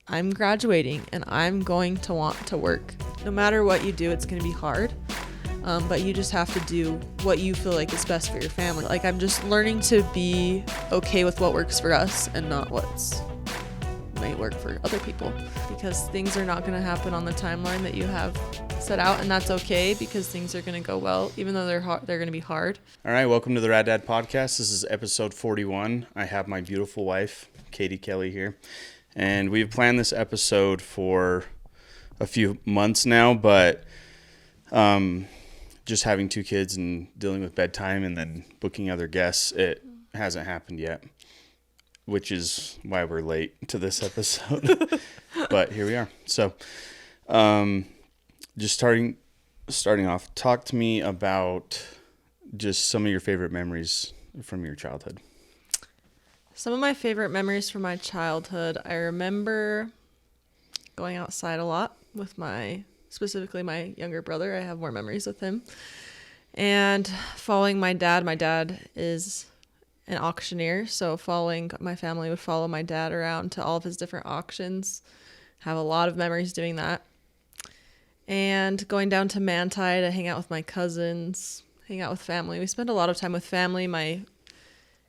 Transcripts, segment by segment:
I'm graduating and I'm going to want to work. No matter what you do, it's going to be hard. But you just have to do what you feel like is best for your family. Like, I'm just learning to be okay with what works for us and not what's might work for other people, because things are not going to happen on the timeline that you have set out, and that's okay, because things are going to go well, even though they're going to be hard. All right, welcome to the Rad Dad Podcast. This is episode 41. I have my beautiful wife, Katie Kelly, here, and we've planned this episode for a few months now, but just having two kids and dealing with bedtime and then booking other guests, it hasn't happened yet, which is why we're late to this episode. But here we are. So just starting off, talk to me about just some of your favorite memories from your childhood. Some of my favorite memories from my childhood, I remember going outside a lot with specifically my younger brother. I have more memories with him. And following my dad. My dad is an auctioneer, so my family would follow my dad around to all of his different auctions. Have a lot of memories doing that. And going down to Manti to hang out with my cousins, hang out with family. We spent a lot of time with family. My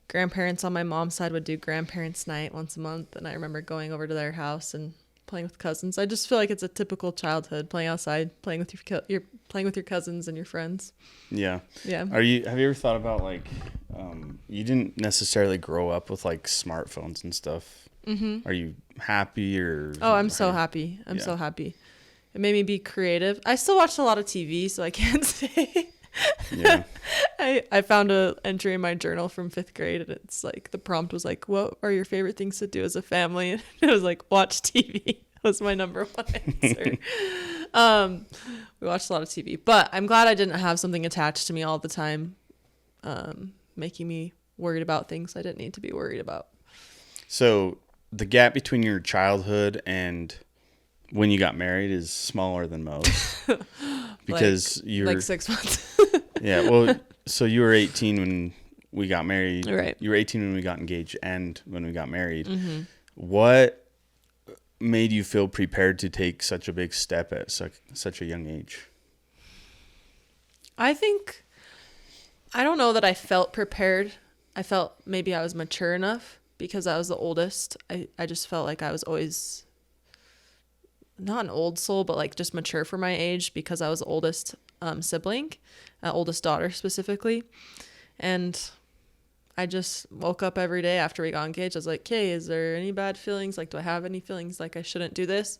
grandparents on my mom's side would do grandparents' night once a month, and I remember going over to their house and playing with cousins. I just feel like it's a typical childhood, playing outside, playing with your cousins and your friends. Yeah. Yeah. Have you ever thought about, like, you didn't necessarily grow up with like smartphones and stuff. Mm-hmm. Are you happy or? Oh, I'm so happy. I'm so happy. It made me be creative. I still watched a lot of TV, so I can't say. Yeah. I found an entry in my journal from 5th grade, and it's like, the prompt was like, what are your favorite things to do as a family? And it was like, watch TV. That was my number one answer. We watched a lot of TV, but I'm glad I didn't have something attached to me all the time, making me worried about things I didn't need to be worried about. So the gap between your childhood and when you got married is smaller than most. Because you're like 6 months. Yeah, well, so you were 18 when we got married. Right. You were 18 when we got engaged and when we got married. Mm-hmm. What made you feel prepared to take such a big step at such a young age? I don't know that I felt prepared. I felt maybe I was mature enough because I was the oldest. I just felt like I was always not an old soul, but like just mature for my age because I was the oldest sibling, oldest daughter specifically. And I just woke up every day after we got engaged. I was like, okay, is there any bad feelings? Like, do I have any feelings like I shouldn't do this?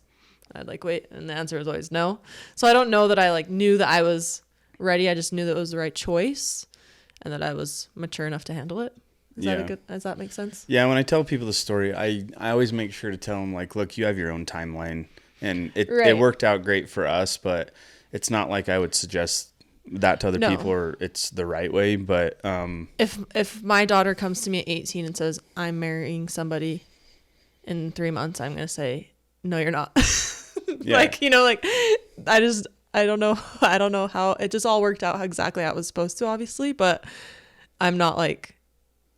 I'd like, wait. And the answer was always no. So I don't know that I like knew that I was ready. I just knew that it was the right choice and that I was mature enough to handle it. Does that make sense? Yeah. When I tell people the story, I always make sure to tell them, like, look, you have your own timeline. And it worked out great for us, but it's not like I would suggest that to other people or it's the right way. But if my daughter comes to me at 18 and says, I'm marrying somebody in 3 months, I'm going to say, no, you're not. Yeah. Like, I don't know how it just all worked out exactly how it was supposed to, obviously, but I'm not like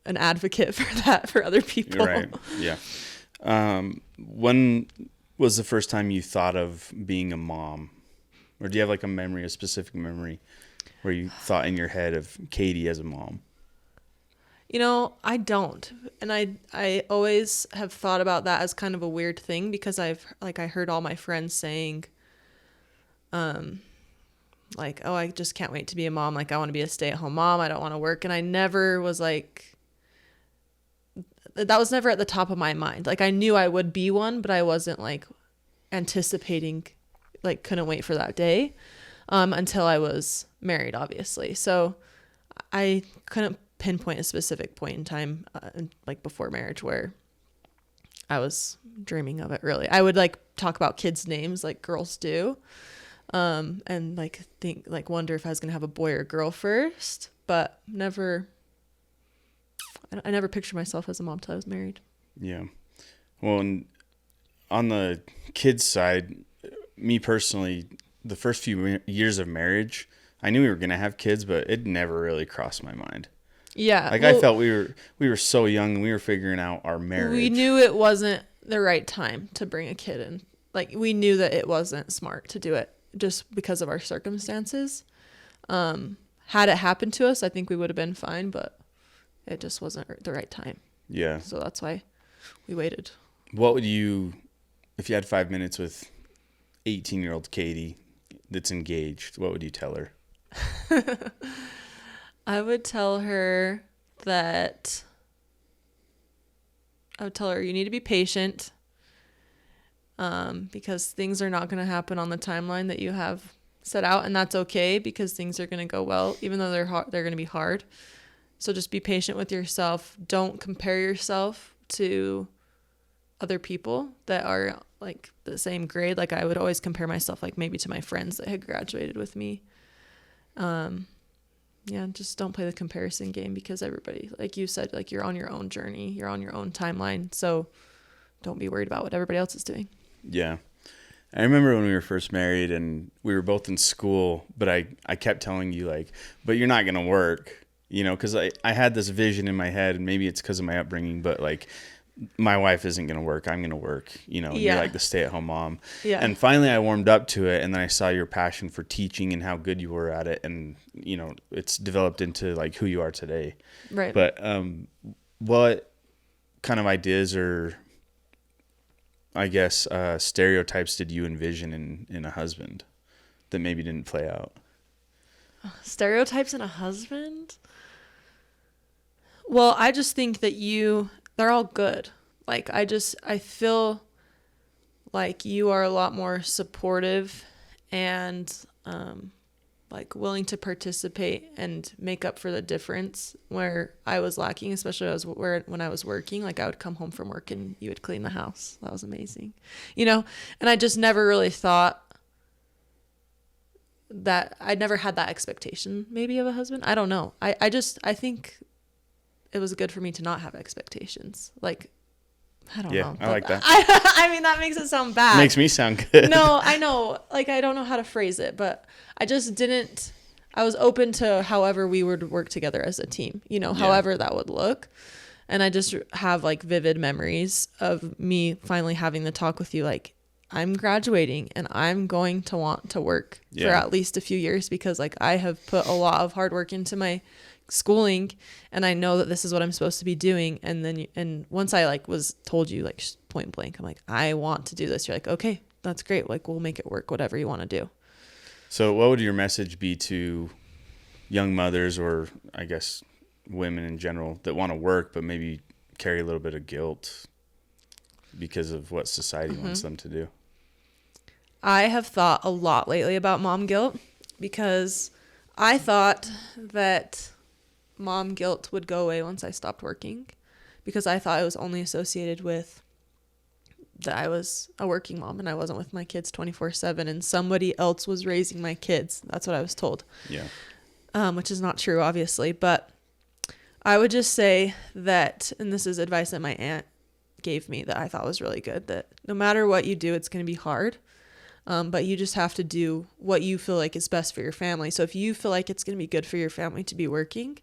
an advocate for that for other people. You're right. Yeah. When was the first time you thought of being a mom? Or do you have like a specific memory where you thought in your head of Katie as a mom? I don't. And I always have thought about that as kind of a weird thing because I heard all my friends saying, like, oh, I just can't wait to be a mom. Like, I want to be a stay-at-home mom. I don't want to work. And I never was like, that was never at the top of my mind. Like, I knew I would be one, but I wasn't like anticipating, like, couldn't wait for that day until I was married, obviously. So I couldn't pinpoint a specific point in time, like before marriage, where I was dreaming of it. Really, I would like talk about kids' names like girls do, and like wonder if I was gonna have a boy or girl first, but never. I never pictured myself as a mom till I was married. Yeah. Well, and on the kids' side, me personally, the first few years of marriage, I knew we were going to have kids, but it never really crossed my mind. Yeah. Like, I felt we were so young and we were figuring out our marriage. We knew it wasn't the right time to bring a kid in. Like, we knew that it wasn't smart to do it just because of our circumstances. Had it happened to us, I think we would have been fine, but it just wasn't the right time. Yeah. So that's why we waited. What would you, if you had 5 minutes with 18-year-old Katie that's engaged, what would you tell her? I would tell her you need to be patient, because things are not going to happen on the timeline that you have set out, and that's okay, because things are going to go well, even though they're going to be hard. So just be patient with yourself. Don't compare yourself to other people that are like the same grade. Like, I would always compare myself like maybe to my friends that had graduated with me. Yeah, just don't play the comparison game, because everybody, like you said, like, you're on your own journey, you're on your own timeline. So don't be worried about what everybody else is doing. Yeah. I remember when we were first married and we were both in school, but I kept telling you, like, but you're not going to work, you know, because I had this vision in my head, and maybe it's because of my upbringing, but like, my wife isn't going to work. I'm going to work, you know, and you're like the stay-at-home mom. Yeah. And finally I warmed up to it, and then I saw your passion for teaching and how good you were at it. And, you know, it's developed into like who you are today. Right. But what kind of ideas or, I guess, stereotypes did you envision in a husband that maybe didn't play out? Stereotypes in a husband? Well, I just think that they're all good. Like, I feel like you are a lot more supportive and like willing to participate and make up for the difference where I was lacking, especially when I was working. Like, I would come home from work and you would clean the house. That was amazing, you know? And I just never really thought that, I'd never had that expectation maybe of a husband. I don't know. I think it was good for me to not have expectations. Like, I don't know. I like that. I mean, that makes it sound bad. Makes me sound good. No, I know. Like, I don't know how to phrase it, but I was open to however we would work together as a team, you know, however that would look. And I just have like vivid memories of me finally having the talk with you, like, I'm graduating and I'm going to want to work for at least a few years, because like, I have put a lot of hard work into my schooling, and I know that this is what I'm supposed to be doing. And then once I like was told you, like, point blank, I'm like, I want to do this, you're like, okay, that's great, like, we'll make it work, whatever you want to do. So what would your message be to young mothers, or I guess women in general, that want to work but maybe carry a little bit of guilt because of what society wants them to do? I have thought a lot lately about mom guilt, because I thought that mom guilt would go away once I stopped working, because I thought it was only associated with that I was a working mom and I wasn't with my kids 24/7 and somebody else was raising my kids. That's what I was told. Yeah. Which is not true, obviously, but I would just say that, and this is advice that my aunt gave me that I thought was really good, that no matter what you do, it's going to be hard. But you just have to do what you feel like is best for your family. So if you feel like it's going to be good for your family to be working,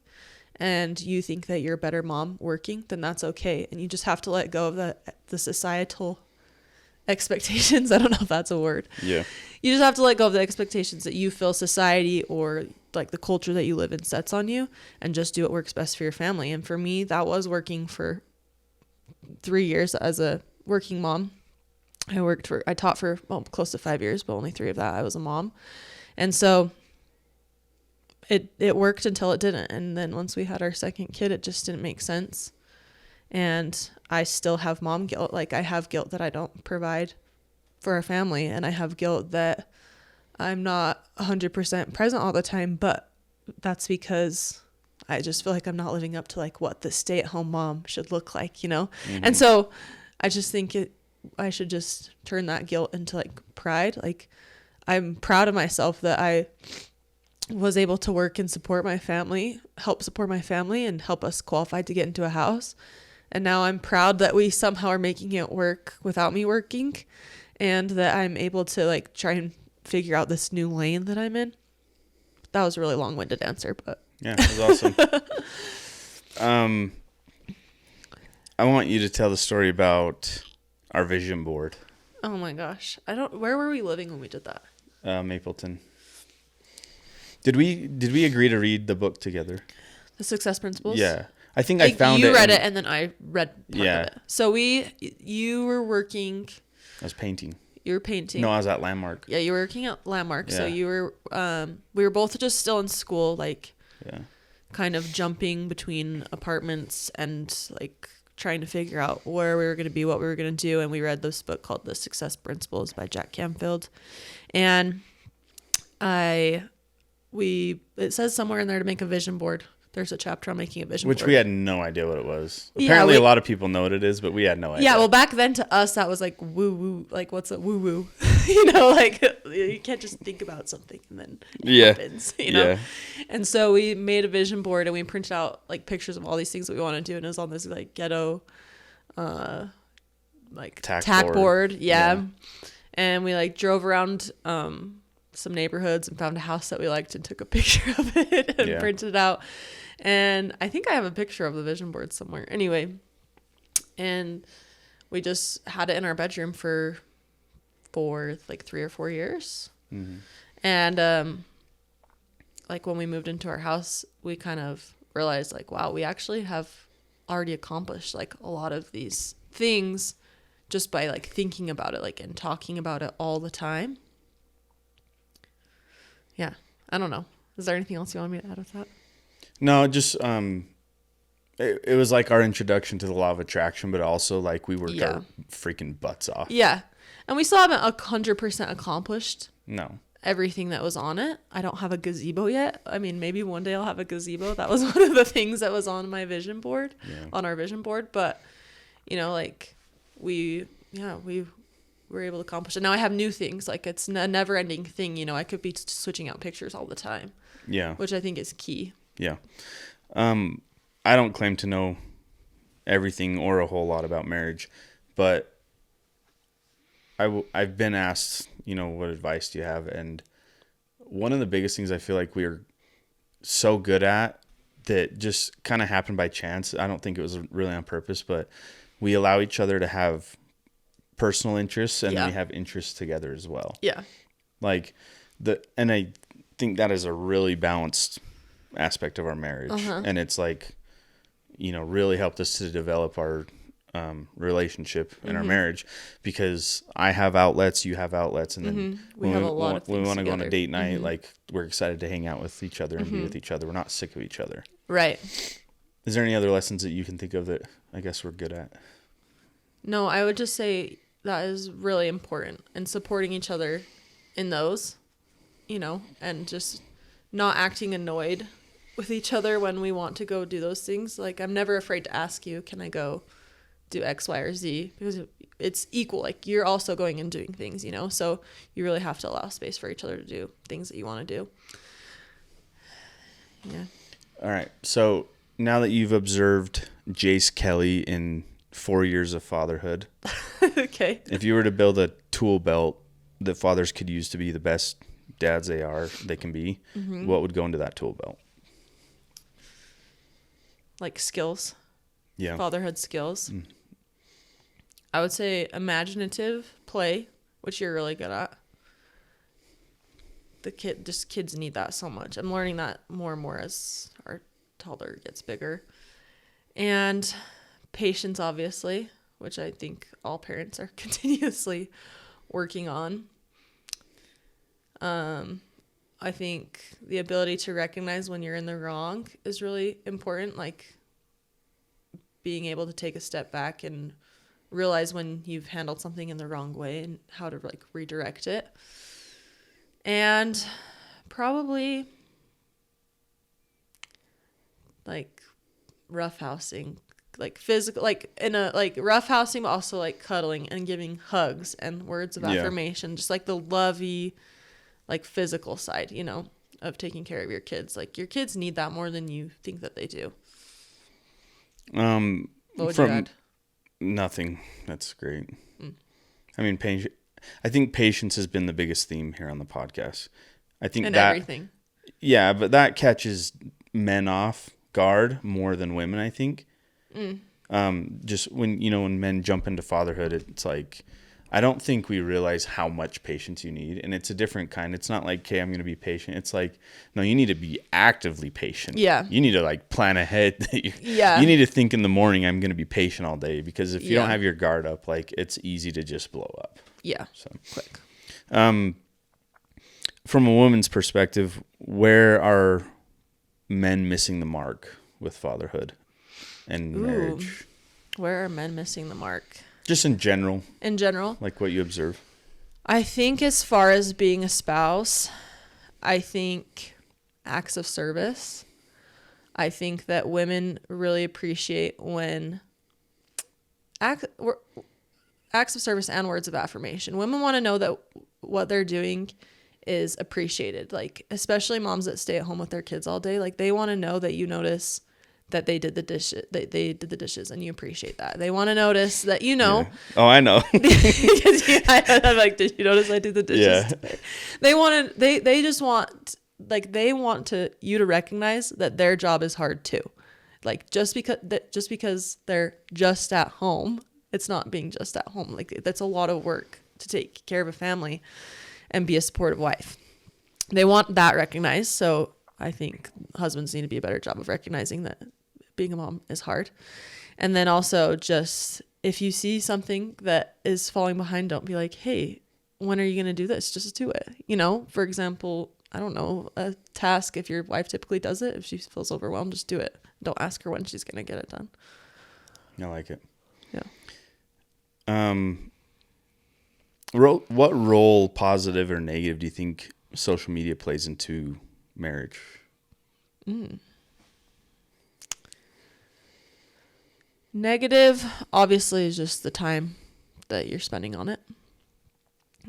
and you think that you're a better mom working, then that's okay. And you just have to let go of the societal expectations. I don't know if that's a word. Yeah. You just have to let go of the expectations that you feel society or like the culture that you live in sets on you, and just do what works best for your family. And for me, that was working for 3 years as a working mom. I taught for close to 5 years, but only 3 of that I was a mom. And so it worked until it didn't. And then once we had our second kid, it just didn't make sense. And I still have mom guilt. Like, I have guilt that I don't provide for our family, and I have guilt that I'm not 100% present all the time, but that's because I just feel like I'm not living up to like what the stay-at-home mom should look like, you know? Mm-hmm. And so I just think I should just turn that guilt into like pride. Like, I'm proud of myself that I was able to work and help support my family and help us qualify to get into a house. And now I'm proud that we somehow are making it work without me working, and that I'm able to like try and figure out this new lane that I'm in. That was a really long-winded answer, but yeah, it was awesome. I want you to tell the story about our vision board. Oh my gosh. Where were we living when we did that? Mapleton. Did we agree to read the book together? The Success Principles? Yeah. I think I found it. You read it and then I read part Yeah. of it. So you were working. I was painting. You were painting. No, I was at Landmark. Yeah, you were working at Landmark. Yeah. So you were, we were both just still in school, like, Yeah. kind of jumping between apartments and like trying to figure out where we were going to be, what we were going to do. And we read this book called The Success Principles by Jack Canfield. And it says somewhere in there to make a vision board. There's a chapter on making a vision board. Which we had no idea what it was. Apparently a lot of people know what it is, but we had no idea. Yeah, well, back then to us, that was like woo-woo. Like, what's a woo-woo? You know, like, you can't just think about something and then it happens, you know? Yeah. And so we made a vision board and we printed out, like, pictures of all these things that we want to do. And it was on this, like, ghetto, like, tack board. Yeah. And we, like, drove around some neighborhoods and found a house that we liked and took a picture of it and printed it out. And I think I have a picture of the vision board somewhere. Anyway, and we just had it in our bedroom for like 3 or 4 years. Mm-hmm. And like when we moved into our house, we kind of realized like, wow, we actually have already accomplished like a lot of these things just by like thinking about it, like, and talking about it all the time. Yeah. I don't know. Is there anything else you want me to add with that? No, just it was like our introduction to the law of attraction, but also like we worked our freaking butts off. Yeah. And we still haven't 100% accomplished everything that was on it. I don't have a gazebo yet. I mean, maybe one day I'll have a gazebo. That was one of the things that was on my vision board, on our vision board. But, you know, like we were able to accomplish it. Now I have new things. Like it's a never ending thing. You know, I could be switching out pictures all the time. Yeah. Which I think is key. Yeah. I don't claim to know everything or a whole lot about marriage, but I've been asked, you know, what advice do you have? And one of the biggest things I feel like we are so good at that just kind of happened by chance. I don't think it was really on purpose, but we allow each other to have personal interests and we have interests together as well. Yeah. Like and I think that is a really balanced aspect of our marriage. And it's like, you know, really helped us to develop our relationship in our marriage, because I have outlets, you have outlets, and then when we want to go on a date night, like we're excited to hang out with each other and be with each other. We're not sick of each other. Right. Is there any other lessons that you can think of that I guess we're good at? No, I would just say that is really important, and supporting each other in those, you know, and just not acting annoyed with each other when we want to go do those things. Like, I'm never afraid to ask you, can I go do X, Y, or Z? Because it's equal. Like, you're also going and doing things, you know? So you really have to allow space for each other to do things that you want to do. Yeah. All right. So now that you've observed Jace Kelly in 4 years of fatherhood, okay, if you were to build a tool belt that fathers could use to be the best dads they can be, what would go into that tool belt? Like skills. Yeah. Fatherhood skills. I would say imaginative play, which you're really good at. Kids need that so much. I'm learning that more and more as our toddler gets bigger. And patience, obviously, which I think all parents are continuously working on. I think the ability to recognize when you're in the wrong is really important. Like being able to take a step back and realize when you've handled something in the wrong way and how to like redirect it. And probably like roughhousing, like physical, like in a like roughhousing, but also like cuddling and giving hugs and words of affirmation, just like the lovey, like physical side, you know, of taking care of your kids. Like your kids need that more than you think that they do. What would you add? Nothing. That's great. I mean, I think patience has been the biggest theme here on the podcast. I think everything. Yeah, but that catches men off guard more than women, I think. Just when men jump into fatherhood, it's like, I don't think we realize how much patience you need. And it's a different kind. It's not like, okay, I'm going to be patient. It's like, no, you need to be actively patient. Yeah. You need to like plan ahead. You need to think in the morning, I'm going to be patient all day, because if you don't have your guard up, like, it's easy to just blow up. Yeah. So quick. From a woman's perspective, where are men missing the mark with fatherhood and marriage? Where are men missing the mark? Just in general. In general? Like what you observe. I think as far as being a spouse, I think acts of service. I think that women really appreciate when acts of service and words of affirmation. Women want to know that what they're doing is appreciated. Like, especially moms that stay at home with their kids all day. Like, they want to know that you notice that they did the dishes. They did the dishes, and you appreciate that. They want to notice that Yeah. Oh, I know. I'm like, did you notice I did the dishes? Yeah. They just want, like, they want you to recognize that their job is hard too. Like, just because they're just at home, it's not being just at home. Like, that's a lot of work to take care of a family and be a supportive wife. They want that recognized. So I think husbands need to be a better job of recognizing that being a mom is hard. And then also, just if you see something that is falling behind, don't be like, hey, when are you going to do this? Just do it. For example, I don't know, a task, if your wife typically does it, if she feels overwhelmed, just do it. Don't ask her when she's going to get it done. I like it. Yeah. What role, positive or negative, do you think social media plays into marriage? Negative, obviously, is just the time that you're spending on it.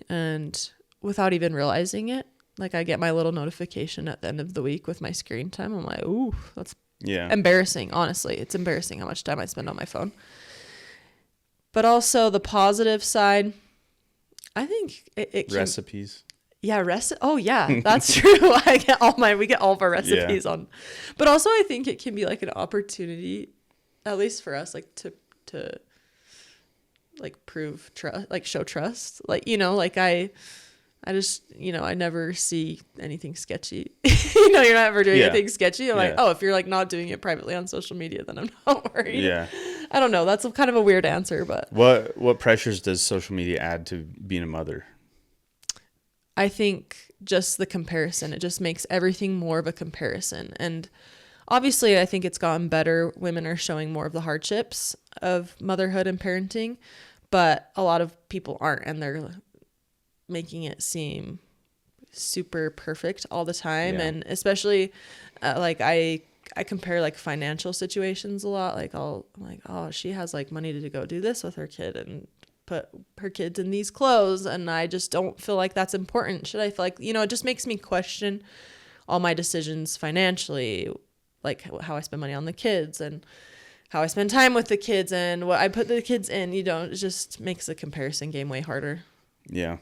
And without even realizing it, like, I get my little notification at the end of the week with my screen time. I'm like, ooh, that's embarrassing. Honestly, it's embarrassing how much time I spend on my phone. But also the positive side, I think it can, recipes. Yeah, oh yeah, that's true. We get all of our recipes on. But also, I think it can be like an opportunity, at least for us, like to like prove trust, like show trust. Like, like I just, I never see anything sketchy. You're not ever doing anything sketchy. I'm like, oh, if you're like not doing it privately on social media, then I'm not worried. Yeah. I don't know. That's kind of a weird answer, but what pressures does social media add to being a mother? I think just the comparison. It just makes everything more of a comparison. And obviously, I think it's gotten better. Women are showing more of the hardships of motherhood and parenting, but a lot of people aren't, and they're making it seem super perfect all the time. Yeah. And especially like I compare like financial situations a lot. Like I'm like, oh, she has like money to go do this with her kid and put her kids in these clothes, and I just don't feel like that's important. Should I feel like, it just makes me question all my decisions financially, like how I spend money on the kids and how I spend time with the kids and what I put the kids in. It just makes the comparison game way harder. Yeah.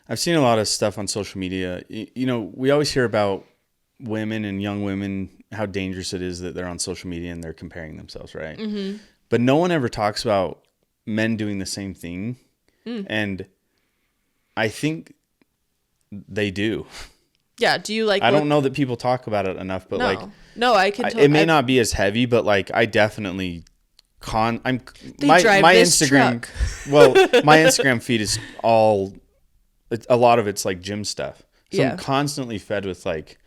I've seen a lot of stuff on social media. We always hear about women and young women, how dangerous it is that they're on social media and they're comparing themselves, right? Mm-hmm. But no one ever talks about men doing the same thing. And I think they do. Yeah. Do you like, I don't know that people talk about it enough, but I can it may not be as heavy, but like, I definitely my Instagram, truck. Well, my Instagram feed is a lot of it's like gym stuff. So I'm constantly fed with like,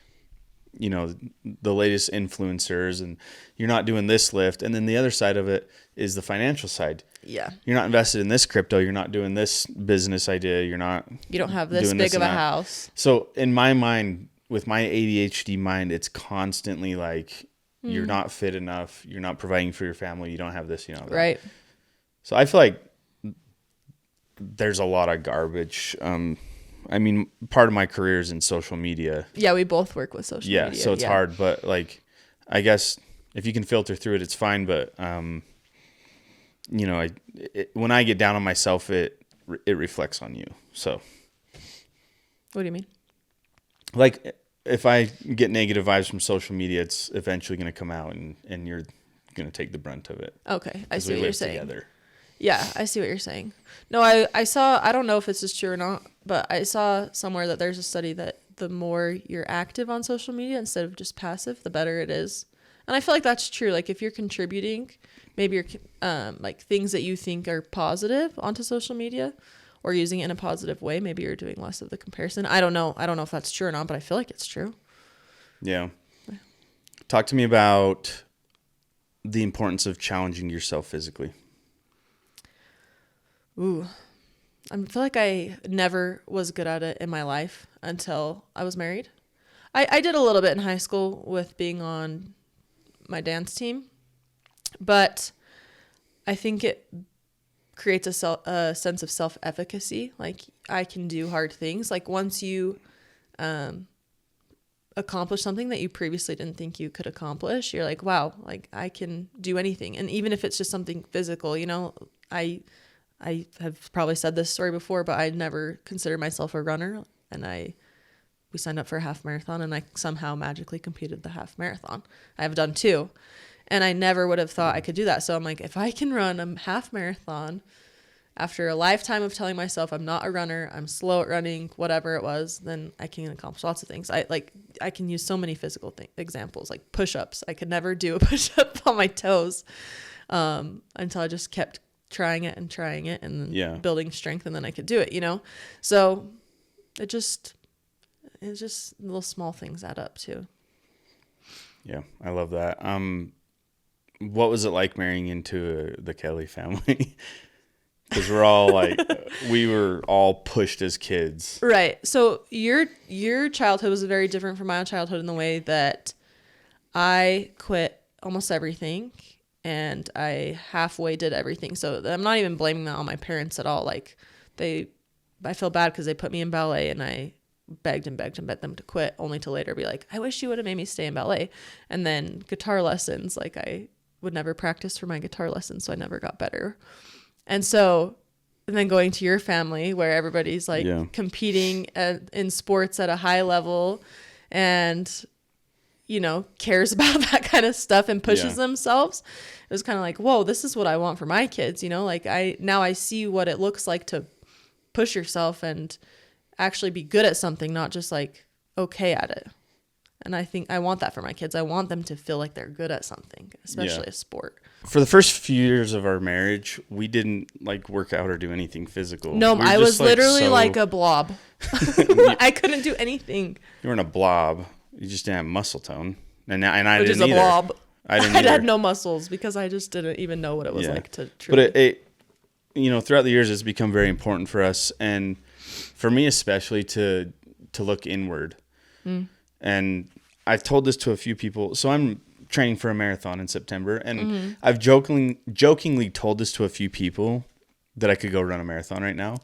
the latest influencers, and you're not doing this lift. And then the other side of it is the financial side. Yeah. You're not invested in this crypto. You're not doing this business idea. You don't have this big of a house. So in my mind, with my ADHD mind, it's constantly like, you're not fit enough. You're not providing for your family. You don't have this, that. Right. So I feel like there's a lot of garbage. Part of my career is in social media. Yeah, we both work with social media. Yeah, so it's hard, but like, I guess if you can filter through it, it's fine. But when I get down on myself, it reflects on you. So, what do you mean? Like, if I get negative vibes from social media, it's eventually going to come out, and you're going to take the brunt of it. Okay. I see what you're saying. Together. Yeah, I see what you're saying. No, I saw, I don't know if this is true or not, but I saw somewhere that there's a study that the more you're active on social media instead of just passive, the better it is. And I feel like that's true. Like if you're contributing, maybe you're like things that you think are positive onto social media or using it in a positive way, maybe you're doing less of the comparison. I don't know if that's true or not, but I feel like it's true. Yeah. Talk to me about the importance of challenging yourself physically. Ooh, I feel like I never was good at it in my life until I was married. I did a little bit in high school with being on my dance team, but I think it creates a sense of self-efficacy. Like I can do hard things. Like once you accomplish something that you previously didn't think you could accomplish, you're like, wow, like I can do anything. And even if it's just something physical, you know, I have probably said this story before, but I never considered myself a runner. And we signed up for a half marathon and I somehow magically competed the half marathon. I have done 2 and I never would have thought I could do that. So I'm like, if I can run a half marathon after a lifetime of telling myself I'm not a runner, I'm slow at running, whatever it was, then I can accomplish lots of things. I can use so many physical examples, like push-ups. I could never do a push-up on my toes until I just kept trying it and then building strength, and then I could do it, you know? So it's just little small things add up too. Yeah, I love that. What was it like marrying into the Kelly family? Because we're all like, we were all pushed as kids. Right. So your childhood was very different from my childhood in the way that I quit almost everything and I halfway did everything. So I'm not even blaming that on my parents at all. Like I feel bad because they put me in ballet and I begged and begged them to quit, only to later be like, I wish you would have made me stay in ballet. And then guitar lessons, like I would never practice for my guitar lessons, so I never got better. And then going to your family where everybody's like competing in sports at a high level and, you know, cares about that kind of stuff and pushes themselves. It was kind of like, whoa, this is what I want for my kids. You know, like I see what it looks like to push yourself and actually be good at something, not just like okay at it. And I think I want that for my kids. I want them to feel like they're good at something, especially a sport. For the first few years of our marriage, we didn't like work out or do anything physical. No, I was literally like a blob. I couldn't do anything. You weren't a blob. You just didn't have muscle tone. And I Which didn't either. Which is a blob. I didn't had no muscles because I just didn't even know what it was like to truly. But it, you know, throughout the years, it's become very important for us. And for me, especially to look inward. And I've told this to a few people. So I'm training for a marathon in September. And I've jokingly told this to a few people that I could go run a marathon right now.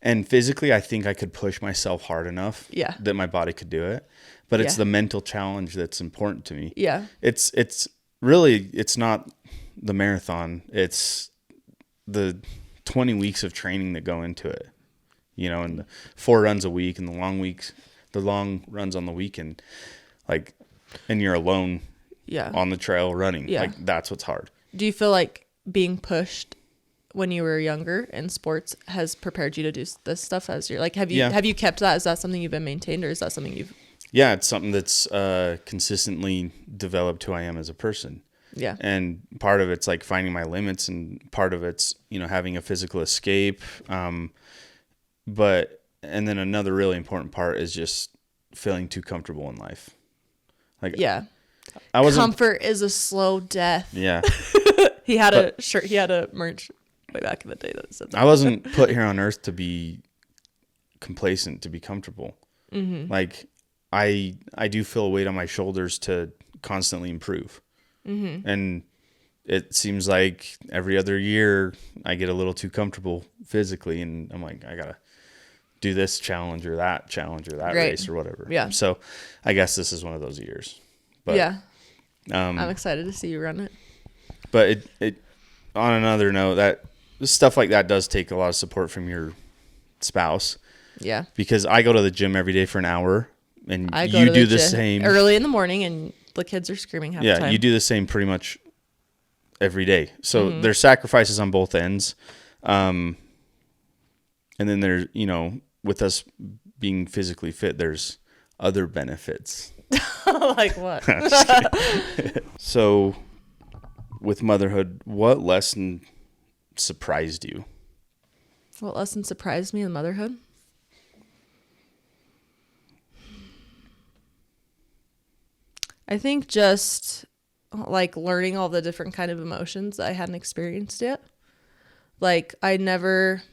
And physically, I think I could push myself hard enough that my body could do it. But it's the mental challenge that's important to me. Yeah. It's really, it's not the marathon. It's the 20 weeks of training that go into it, you know, and the 4 runs a week and the long runs on the weekend, like, and you're alone on the trail running. Yeah. Like that's what's hard. Do you feel like being pushed when you were younger in sports has prepared you to do this stuff as you're like, have you kept that? Is that something you've been maintained, or is that something you've? Yeah, it's something that's consistently developed who I am as a person. Yeah. And part of it's like finding my limits, and part of it's, you know, having a physical escape. And then another really important part is just feeling too comfortable in life. Like, comfort is a slow death. Yeah. He had a merch way back in the day that said that. I wasn't put here on earth to be complacent, to be comfortable. Mm-hmm. Like I do feel a weight on my shoulders to constantly improve. Mm-hmm. And it seems like every other year I get a little too comfortable physically, and I'm like, I gotta do this challenge or that race or whatever. Yeah. So I guess this is one of those years. But I'm excited to see you run it. But it on another note, that stuff like that does take a lot of support from your spouse. Yeah. Because I go to the gym every day for an hour, and you do the same early in the morning, and the kids are screaming half the time. Yeah, you do the same pretty much every day. So there's sacrifices on both ends. And then there's, with us being physically fit, there's other benefits. Like what? So with motherhood, what lesson surprised you? What lesson surprised me in motherhood? I think just like learning all the different kind of emotions that I hadn't experienced yet. Like I never,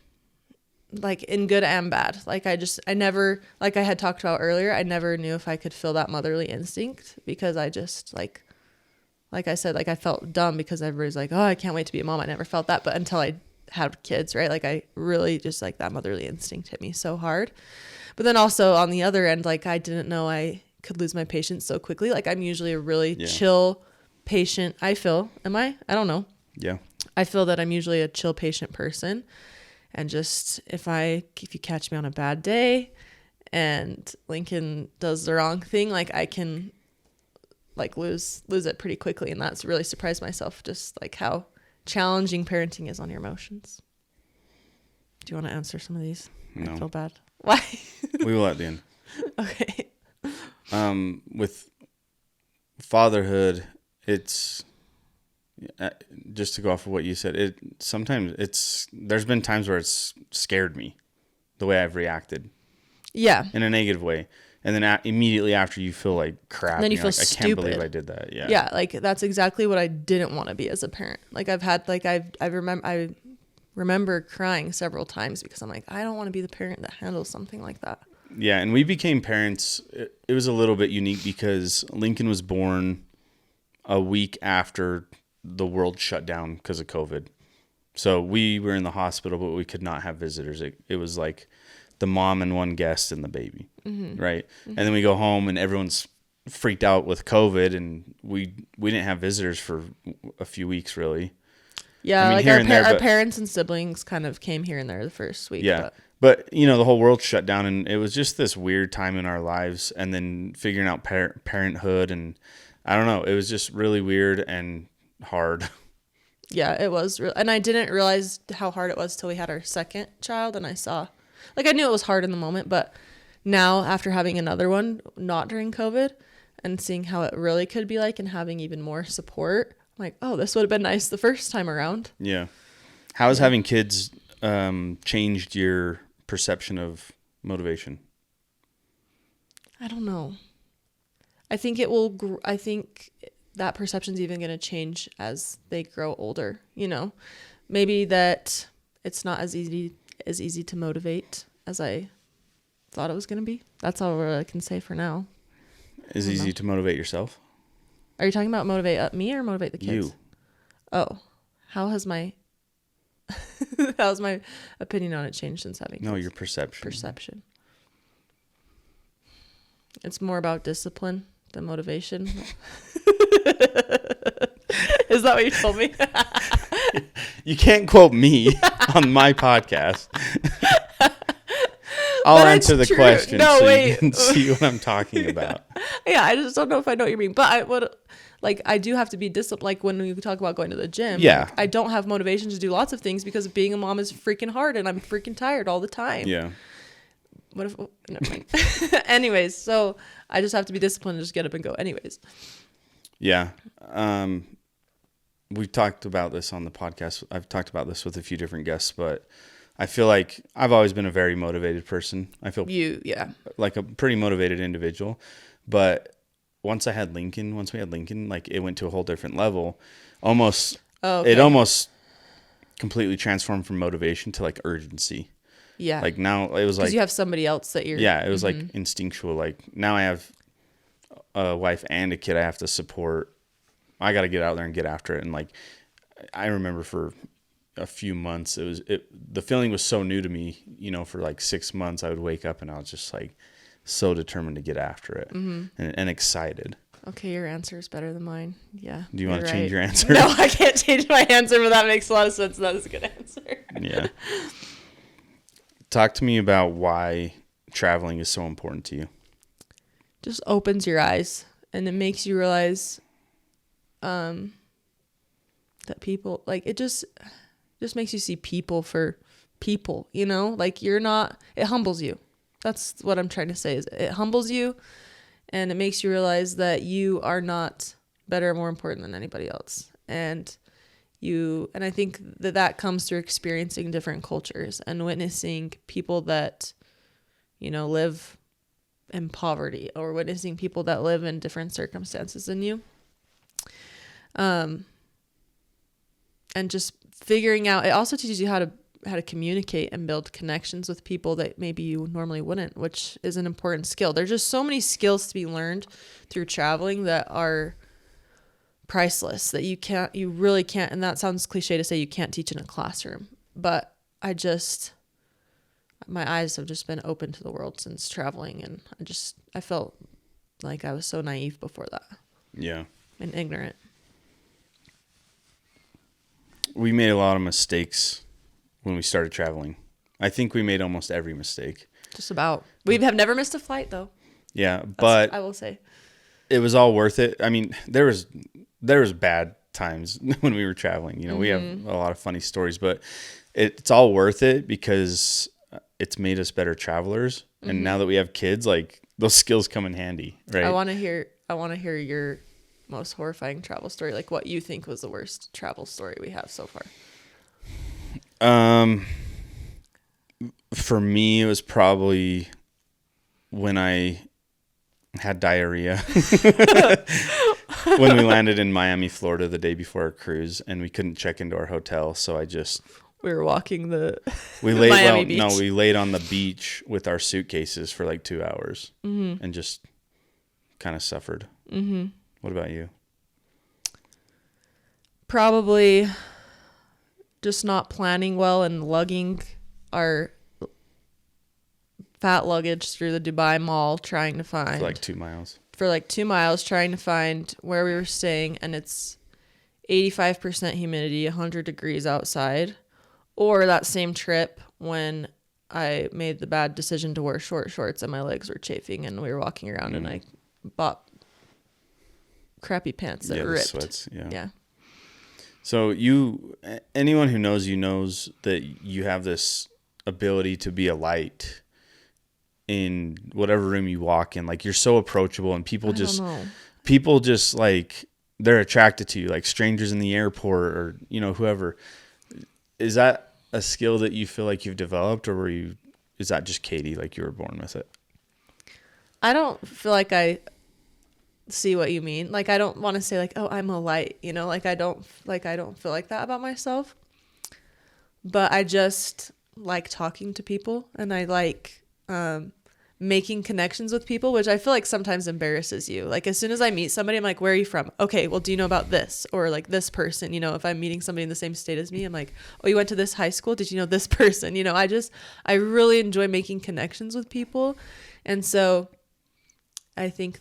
like in good and bad. Like I never, like I had talked about earlier, I never knew if I could feel that motherly instinct because I just like I said, like I felt dumb because everybody's like, oh, I can't wait to be a mom. I never felt that. But until I had kids, right? Like I really just like that motherly instinct hit me so hard. But then also on the other end, like I didn't know I could lose my patience so quickly. Like I'm usually a really chill, patient, I feel. Am I? I don't know. Yeah. I feel that I'm usually a chill, patient person. And just if you catch me on a bad day and Lincoln does the wrong thing, like I can like lose it pretty quickly. And that's really surprised myself, just like how challenging parenting is on your emotions. Do you want to answer some of these? No. I feel bad. Why? We will at the end. Okay. With fatherhood, it's just to go off of what you said. There's been times where it's scared me, the way I've reacted. Yeah. In a negative way, and then immediately after you feel like crap. And then you feel like, stupid. I can't believe I did that. Yeah. Yeah. Like that's exactly what I didn't want to be as a parent. Like I've had like I remember crying several times because I'm like, I don't want to be the parent that handles something like that. Yeah, and we became parents. It was a little bit unique because Lincoln was born a week after the world shut down because of COVID. So we were in the hospital, but we could not have visitors. It was like the mom and one guest and the baby, right? And then we go home and everyone's freaked out with COVID, and we didn't have visitors for a few weeks, really. Yeah, I mean, like our parents and siblings kind of came here and there the first week. Yeah. But, the whole world shut down, and it was just this weird time in our lives, and then figuring out parenthood, and I don't know, it was just really weird and hard. Yeah, it was. And I didn't realize how hard it was till we had our second child, and I saw, like I knew it was hard in the moment, but now after having another one, not during COVID, and seeing how it really could be like and having even more support, I'm like, oh, this would have been nice the first time around. Yeah. How has having kids changed your perception of motivation? I don't know. I think it will. I think that perception's even going to change as they grow older. Maybe that it's not as easy to motivate as I thought it was going to be. That's all I can say for now. Is it easy to motivate yourself? Are you talking about motivate me or motivate the kids? You. Oh, how's my opinion on it changed since having kids? No, your perception. It's more about discipline than motivation. Is that what you told me? You can't quote me on my podcast. I'll answer the question you can see what I'm talking about. Yeah, I just don't know if I know what you mean. But I do have to be disciplined. Like when we talk about going to the gym, yeah. I don't have motivation to do lots of things because being a mom is freaking hard and I'm freaking tired all the time. Yeah. What if? Never mind. Anyways, so I just have to be disciplined and just get up and go. Anyways. Yeah. We've talked about this on the podcast. I've talked about this with a few different guests, but I feel like I've always been a very motivated person. I feel like a pretty motivated individual, but once we had Lincoln, like it went to a whole different level. It almost completely transformed from motivation to like urgency. Yeah. Like now it was like, 'cause you have somebody else that you're. Yeah. It was like instinctual. Like now I have a wife and a kid I have to support. I got to get out there and get after it. And like, I remember for a few months, the feeling was so new to me, for like 6 months, I would wake up and I was just like so determined to get after it and excited. Okay. Your answer is better than mine. Yeah. Do you want to change your answer? No, I can't change my answer, but that makes a lot of sense. That is a good answer. Yeah. Talk to me about why traveling is so important to you. Just opens your eyes and it makes you realize that people like, it just makes you see people for people, you know, like it humbles you. That's what I'm trying to say, is it humbles you and it makes you realize that you are not better or more important than anybody else. And I think that comes through experiencing different cultures and witnessing people that, you know, live in poverty, or witnessing people that live in different circumstances than you. And just figuring out, it also teaches you how to communicate and build connections with people that maybe you normally wouldn't, which is an important skill. There's just so many skills to be learned through traveling that are priceless, that you really can't, and that sounds cliche to say, you can't teach in a classroom, but my eyes have just been open to the world since traveling, and I felt like I was so naive before that. Yeah. And ignorant. We made a lot of mistakes when we started traveling. I think we made almost every mistake. Just about. We have never missed a flight though. Yeah, but I will say it was all worth it. I mean, there was bad times when we were traveling. You know, we have a lot of funny stories, but it's all worth it because it's made us better travelers. And now that we have kids, like, those skills come in handy, right? I want to hear your most horrifying travel story, like what you think was the worst travel story we have so far. For me, it was probably when I had diarrhea when we landed in Miami, Florida the day before our cruise, and we couldn't check into our hotel. So we were walking we laid on the beach with our suitcases for like 2 hours and just kind of suffered. Mm-hmm. What about you? Probably just not planning well and lugging our fat luggage through the Dubai Mall, trying to find for like 2 miles. Trying to find where we were staying, and it's 85% humidity, 100 degrees outside. Or that same trip when I made the bad decision to wear short shorts and my legs were chafing, and we were walking around and I bought crappy pants that ripped. Sweats, yeah. So anyone who knows you knows that you have this ability to be a light in whatever room you walk in. Like, you're so approachable, and people just like, they're attracted to you, like strangers in the airport or, you know, whoever. Is that a skill that you feel like you've developed, or is that just Katie, like you were born with it? I don't feel like I see what you mean. Like, I don't want to say like, oh, I'm a light, you know, like I don't feel like that about myself, but I just like talking to people, and I like, making connections with people, which I feel like sometimes embarrasses you. Like, as soon as I meet somebody, I'm like, where are you from? Okay, well, do you know about this? Or like this person, you know, if I'm meeting somebody in the same state as me, I'm like, oh, you went to this high school? Did you know this person? You know, I really enjoy making connections with people. And so I think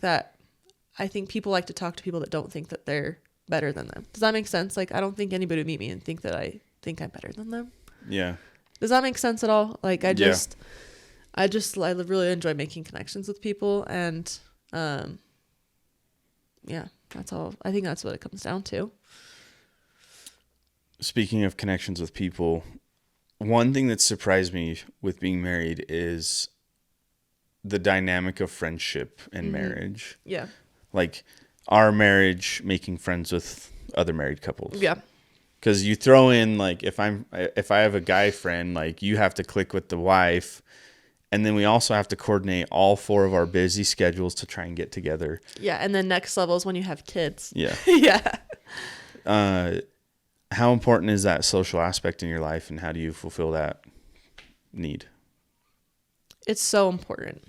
people like to talk to people that don't think that they're better than them. Does that make sense? Like, I don't think anybody would meet me and think that I think I'm better than them. Yeah. Does that make sense at all? Like, I really enjoy making connections with people, and that's all. I think that's what it comes down to. Speaking of connections with people, one thing that surprised me with being married is the dynamic of friendship and marriage. Yeah. Like, our marriage, making friends with other married couples. Yeah. Because you throw in, like, if I have a guy friend, like, you have to click with the wife. And then we also have to coordinate all 4 of our busy schedules to try and get together. Yeah. And then next level is when you have kids. Yeah. Yeah. How important is that social aspect in your life, and how do you fulfill that need? It's so important.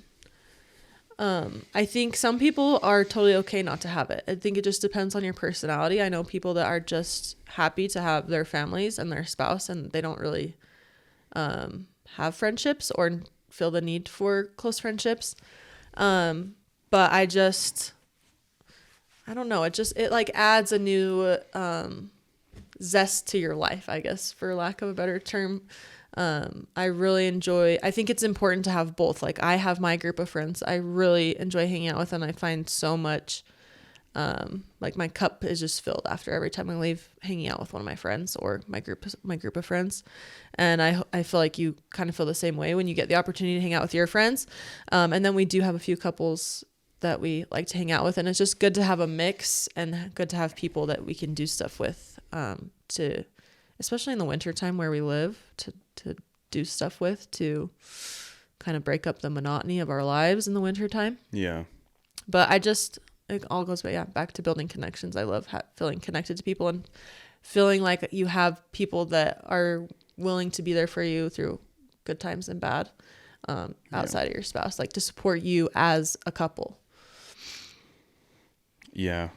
I think some people are totally okay not to have it. I think it just depends on your personality. I know people that are just happy to have their families and their spouse, and they don't really have friendships or feel the need for close friendships. But I don't know. It like adds a new zest to your life, I guess, for lack of a better term. I think it's important to have both. Like, I have my group of friends I really enjoy hanging out with, and I find so much like my cup is just filled after every time I leave hanging out with one of my friends or my group of friends. And I feel like you kind of feel the same way when you get the opportunity to hang out with your friends. And then we do have a few couples that we like to hang out with, and it's just good to have a mix and good to have people that we can do stuff with, to, especially in the winter time where we live, to do stuff with, to kind of break up the monotony of our lives in the winter time. Yeah. But it all goes back to building connections. I love feeling connected to people and feeling like you have people that are willing to be there for you through good times and bad, outside of your spouse, like to support you as a couple. Yeah.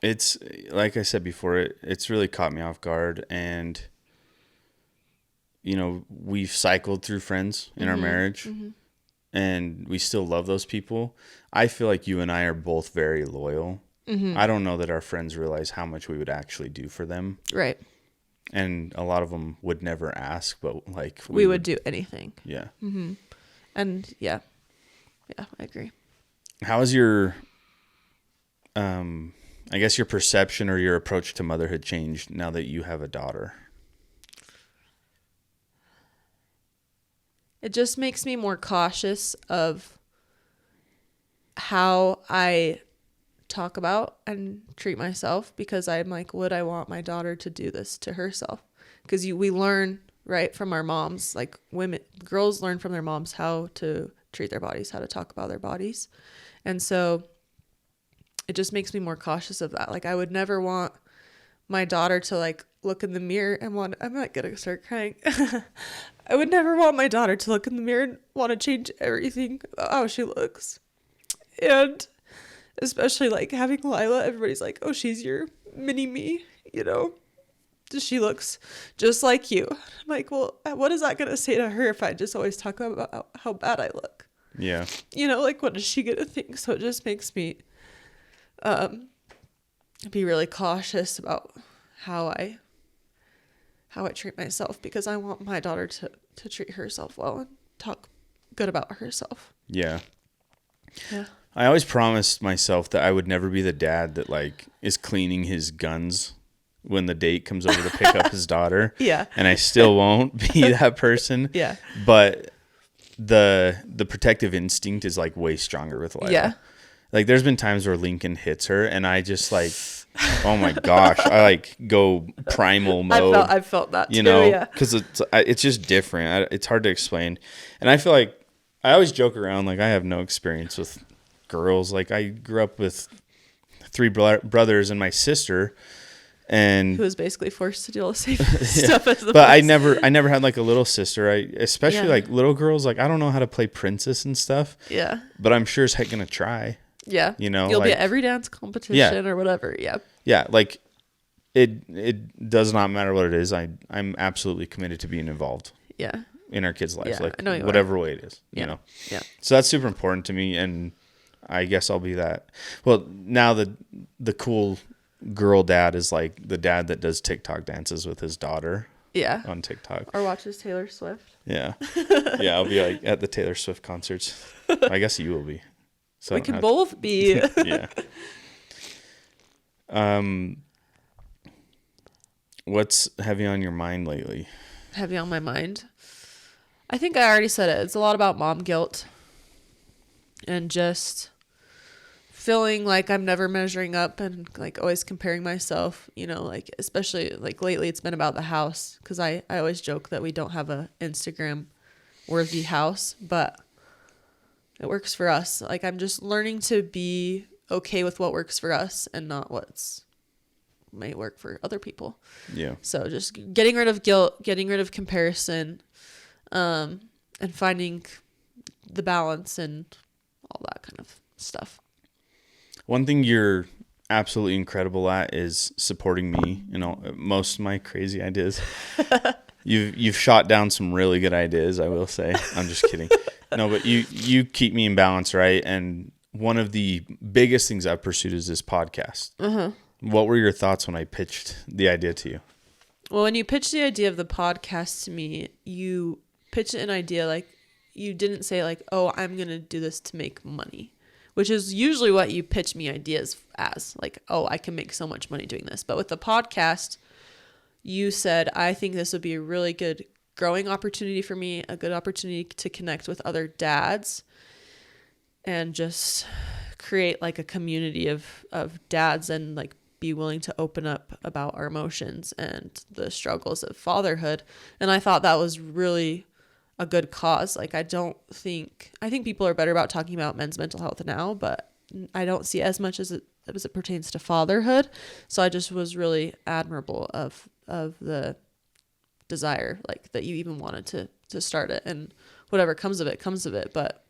It's like I said before, it's really caught me off guard, and we've cycled through friends in our marriage, and we still love those people. I feel like you and I are both very loyal. I don't know that our friends realize how much we would actually do for them. Right. And a lot of them would never ask, but like we would do anything. Yeah. And yeah, I agree. How is your, I guess your perception or your approach to motherhood changed now that you have a daughter? It just makes me more cautious of how I talk about and treat myself, because I'm like, would I want my daughter to do this to herself? Because we learn, right, from our moms, like girls learn from their moms how to treat their bodies, how to talk about their bodies. And so it just makes me more cautious of that. Like, I would never want my daughter to like look in the mirror and I'm not gonna start crying. I would never want my daughter to look in the mirror and want to change everything about how she looks. And especially like having Lila, everybody's like, oh, she's your mini me, she looks just like you. I'm like, well, what is that going to say to her if I just always talk about how bad I look? Yeah. Like, what is she going to think? So it just makes me be really cautious about how I treat myself, because I want my daughter to treat herself well and talk good about herself. Yeah. Yeah. I always promised myself that I would never be the dad that like is cleaning his guns when the date comes over to pick up his daughter. Yeah. And I still won't be that person. Yeah. But the protective instinct is like way stronger with Lila. Yeah. Like there's been times where Lincoln hits her and I just like, oh my gosh, I like go primal mode. I've felt that too, yeah. Because it's just different. It's hard to explain. And I feel like I always joke around like I have no experience with girls. Like I grew up with 3 brothers and my sister, and who was basically forced to deal with the same stuff as the but boys. I never had like a little sister. Especially like little girls, like I don't know how to play princess and stuff. Yeah. But I'm sure as heck gonna try. Yeah. You'll be at every dance competition or whatever. Yeah. Yeah, like it does not matter what it is. I'm absolutely committed to being involved. Yeah. In our kids' lives, yeah, like whatever way it is, Yeah. So that's super important to me, and I guess I'll be that. Well, now the cool girl dad is like the dad that does TikTok dances with his daughter. Yeah. On TikTok. Or watches Taylor Swift. Yeah. Yeah, I'll be like at the Taylor Swift concerts. I guess you will be. So we can both be. Yeah. What's heavy on your mind lately? Heavy on my mind? I think I already said it. It's a lot about mom guilt and just feeling like I'm never measuring up and like always comparing myself, like especially like lately it's been about the house, because I always joke that we don't have a Instagram worthy house, but it works for us. Like I'm just learning to be okay with what works for us and not what's might work for other people. Yeah. So just getting rid of guilt, getting rid of comparison, and finding the balance and all that kind of stuff. One thing you're absolutely incredible at is supporting me, most of my crazy ideas. You've shot down some really good ideas, I will say. I'm just kidding. No, but you keep me in balance, right? And one of the biggest things I've pursued is this podcast. Uh-huh. What were your thoughts when I pitched the idea to you? Well, when you pitched the idea of the podcast to me, you pitched an idea like you didn't say like, oh, I'm going to do this to make money, which is usually what you pitch me ideas as, like, oh, I can make so much money doing this. But with the podcast, you said, I think this would be a really good growing opportunity for me, a good opportunity to connect with other dads and just create like a community of dads and like be willing to open up about our emotions and the struggles of fatherhood. And I thought that was really a good cause. Like, I think people are better about talking about men's mental health now, but I don't see as much as it pertains to fatherhood. So I just was really admirable of the desire, like, that you even wanted to start it, and whatever comes of it. But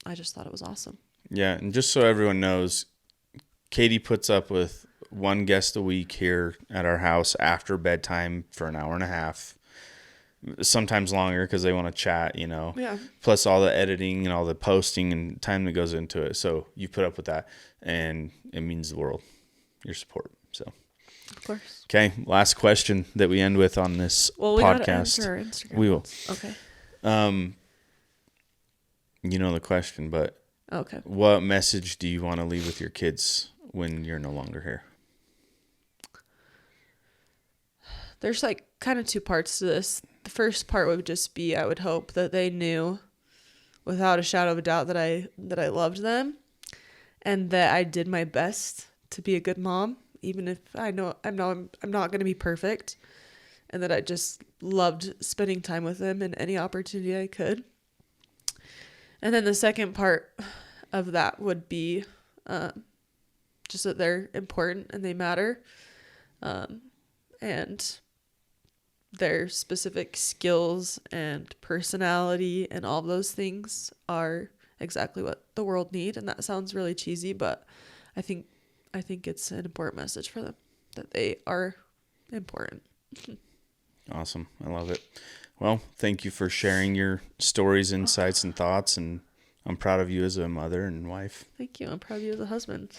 I just thought it was awesome. Yeah. And just so everyone knows, Katie puts up with one guest a week here at our house after bedtime for an hour and a half, sometimes longer because they want to chat, you know. Yeah. Plus all the editing and all the posting and time that goes into it. So you put up with that, and it means the world, your support. So, of course. Okay, last question that we end with on this podcast. Gotta answer our Instagram. We will. Okay. You know the question, but okay. What message do you want to leave with your kids when you're no longer here? There's like kind of two parts to this. The first part would just be, I would hope that they knew without a shadow of a doubt that I loved them, and that I did my best to be a good mom, even if I'm not going to be perfect, and that I just loved spending time with them in any opportunity I could. And then the second part of that would be just that they're important and they matter, and their specific skills and personality and all those things are exactly what the world needs. And that sounds really cheesy, but I think it's an important message for them, that they are important. Awesome. I love it. Well, thank you for sharing your stories, insights, and thoughts. And I'm proud of you as a mother and wife. Thank you. I'm proud of you as a husband.